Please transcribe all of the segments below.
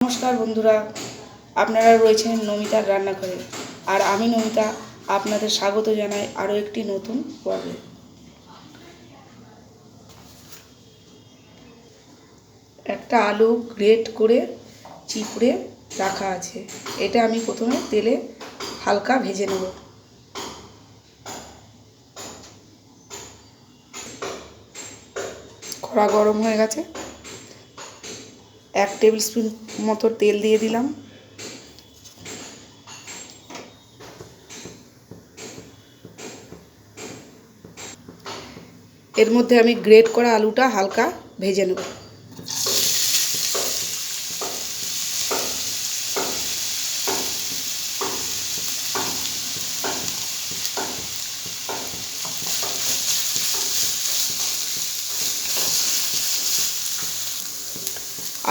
নমস্কার বন্ধুরা, আপনারা রয়েছেন নমিতার রান্নাঘরে। আর আমি নমিতা আপনাদের স্বাগত জানাই আরও একটি নতুন পর্বে। একটা আলু গ্রেট করে চিপড়ে রাখা আছে, এটা আমি প্রথমে তেলে হালকা ভেজে নেব। কড়া গরম হয়ে গেছে, 1 টেবিল স্পুন মতো তেল দিয়ে দিলাম। এর মধ্যে আমি গ্রেট করা আলুটা হালকা ভেজে নেব।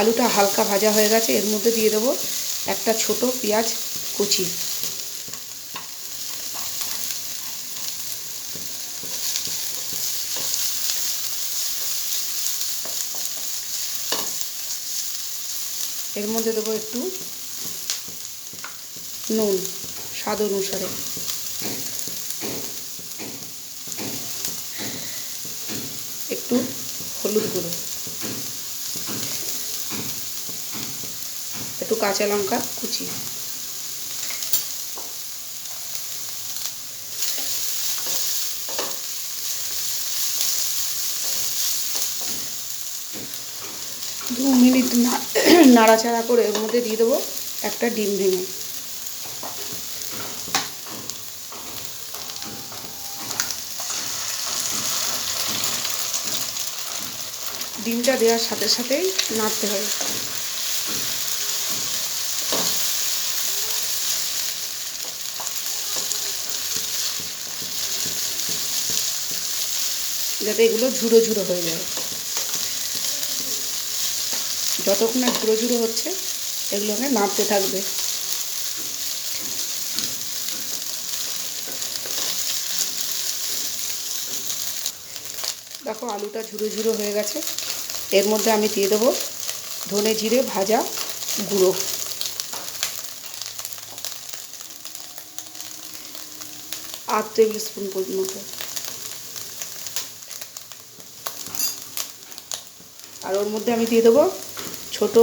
আলুটা হালকা ভাজা হয়ে গেছে, এর মধ্যে দিয়ে দেবো একটা ছোট পেঁয়াজ কুচি। এর মধ্যে দেবো একটু নুন স্বাদ অনুসারে, একটু হলুদ গুঁড়ো, একটু কাঁচা লঙ্কা কুচি। দু মিনিট নাড়াচাড়া করে এর মধ্যে দিয়ে দেবো একটা ডিম ভেঙে। ডিমটা দেওয়ার সাথে সাথেই নাড়তে হবে। যাতে এগুলো ঝুড়ো ঝুড়ো হয়ে যায়। যতক্ষণ না ঝুড়ো ঝুড়ো হচ্ছে এগুলোকে নাড়তে থাকবে। দেখো আলুটা ঝুড়ো ঝুড়ো হয়ে গেছে, এর মধ্যে আমি দিয়ে দেবো ধনে জিরে ভাজা গুঁড়ো, 8 টেবিল স্পুন মতো। আর ওর মধ্যে আমি দিয়ে দেবো ছোট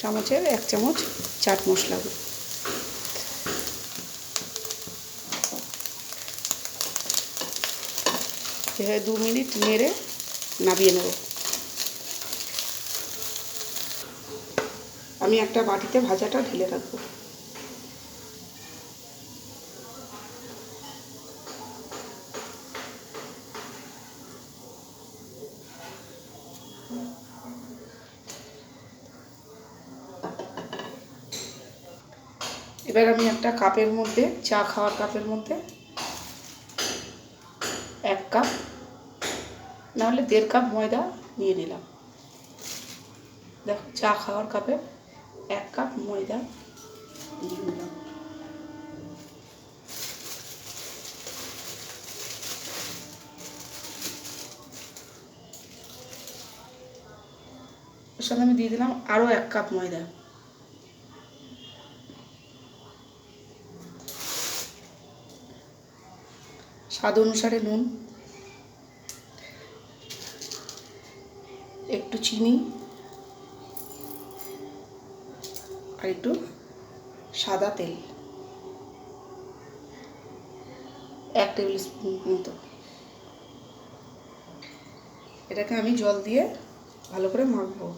চামচের 1 চামচ চাট মশলা। এভাবে 2 মিনিট নেড়ে নামিয়ে নেব। আমি একটা বাটিতে ভাজাটা ঢেলে রাখবো। এবার আমি একটা কাপের মধ্যে, চা খাওয়ার কাপের মধ্যে 1 কাপ নাহলে 1.5 কাপ ময়দা নিয়ে নিলাম। দেখো চা খাওয়ার কাপে 1 কাপ ময়দা নিয়ে নিলাম। ওর সঙ্গে আমি দিয়ে দিলাম আরও 1 কাপ ময়দা। স্বাদ অনুসারে নুন, একটু চিনি আর একটু সাদা তেল, 1 টেবিল স্পুন মতো। এটাকে আমি জল দিয়ে ভালো করে মাখবো।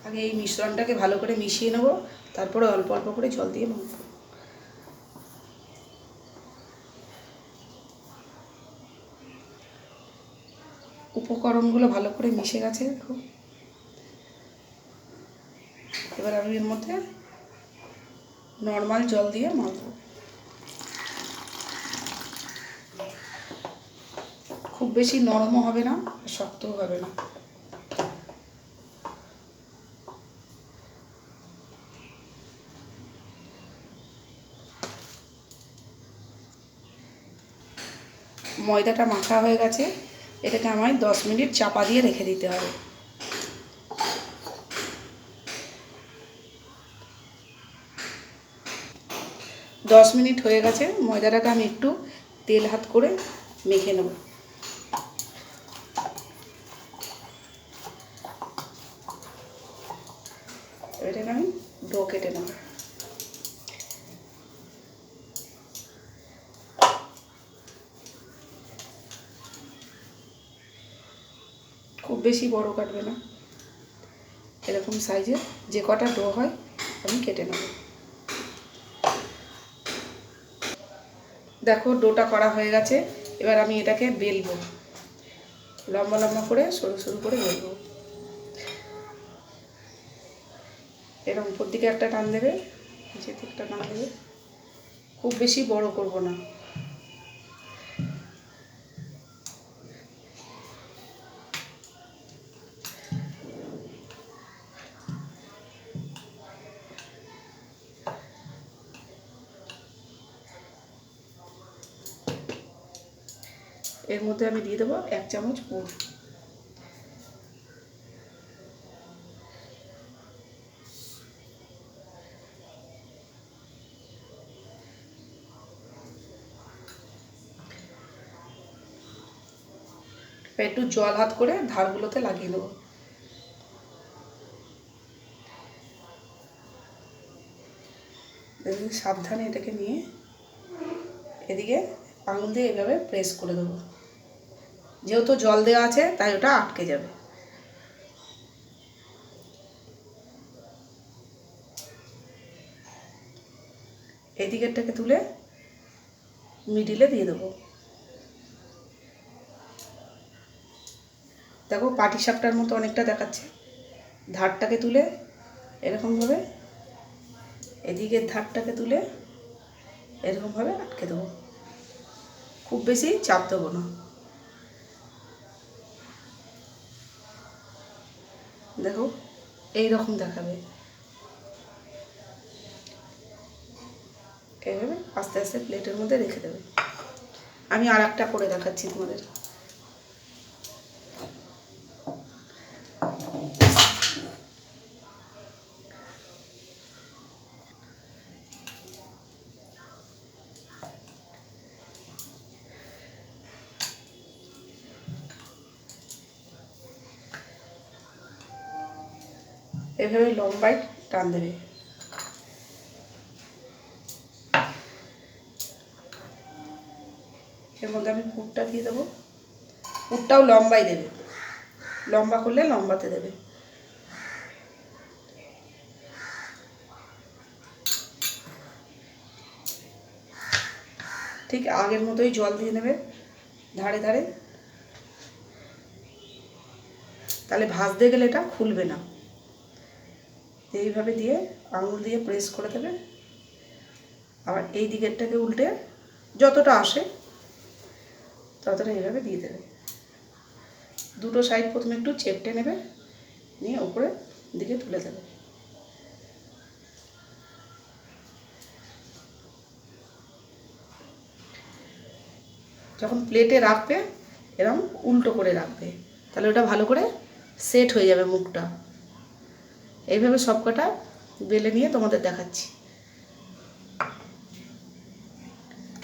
আগে এই মিশ্রণটাকে ভালো করে মিশিয়ে নেব, তারপরে অল্প অল্প করে জল দিয়ে মাখবো। উপকরণগুলো ভালো করে মিশে গেছে দেখো। এবার আমি এর মধ্যে নর্মাল জল দিয়ে মাখবো। খুব বেশি নরমও হবে না, শক্তও হবে না। ময়দাটা মাখা হয়ে গেছে, এটাকে আমায় 10 মিনিট চাপা দিয়ে রেখে দিতে হবে। দশ মিনিট হয়ে গেছে, ময়দাটাকে আমি একটু তেল হাত করে মেখে নেব। এটাকে আমি ডো কেটে নেব। খুব বেশি বড় কাটবে না, এরকম সাইজের যে কটা ডো হয় আমি কেটে নেব। দেখো ডোটা করা হয়ে গেছে, এবার আমি এটাকে বেলবো, লম্বা লম্বা করে সরু সরু করে বেলবো। এরকম উপর দিকে একটা টান দেবে, নিচে থেকে একটা টান দেবে, খুব বেশি বড় করব না। এর মধ্যে আমি দিয়ে দেবো 1 চামচ গুড়। একটু জল হাত করে ধারগুলোতে লাগিয়ে দেবো। সাবধানে এটাকে নিয়ে এদিকে আঙুল দিয়ে এভাবে প্রেস করে দেবো, যেহেতু জল দেওয়া আছে তাই ওটা আটকে যাবে। এদিকেরটাকে তুলে মিডিলে দিয়ে দেবো। দেখো পাটিসাপটার মতো অনেকটা দেখাচ্ছে। ধারটাকে তুলে এরকমভাবে, এদিকের ধারটাকে তুলে এরকমভাবে আটকে দেবো, খুব বেশি চাপ দেবো না। দেখো এই রকম দেখাবে, এইভাবে আস্তে আস্তে প্লেটের মধ্যে রেখে দেবে। আমি আর একটা করে দেখাচ্ছি তোমাদের। এভাবে লম্বায় টান দেবে। এর মধ্যে আমি পুরটা দিয়ে দেবো, পুরটাও লম্বাই দেবে, লম্বা করলে লম্বাতে দেবে। ঠিক আগের মতোই জল দিয়ে নেবে ধারে ধারে, তাহলে ভাজতে গেলে এটা খুলবে না। এইভাবে দিয়ে আঙুল দিয়ে প্রেস করে দেবে, আবার এই দিকেরটাকে উল্টে যতটা আসে ততটা এইভাবে দিয়ে দেবে। দুটো সাইড প্রথমে একটু চেপটে নেবে, নিয়ে উপরে দিকে তুলে দেবে। যখন প্লেটে রাখবে এরকম উল্টো করে রাখবে, তাহলে ওটা ভালো করে সেট হয়ে যাবে মুখটা। এইভাবে সবকটা বেলে নিয়ে তোমাদের দেখাচ্ছি।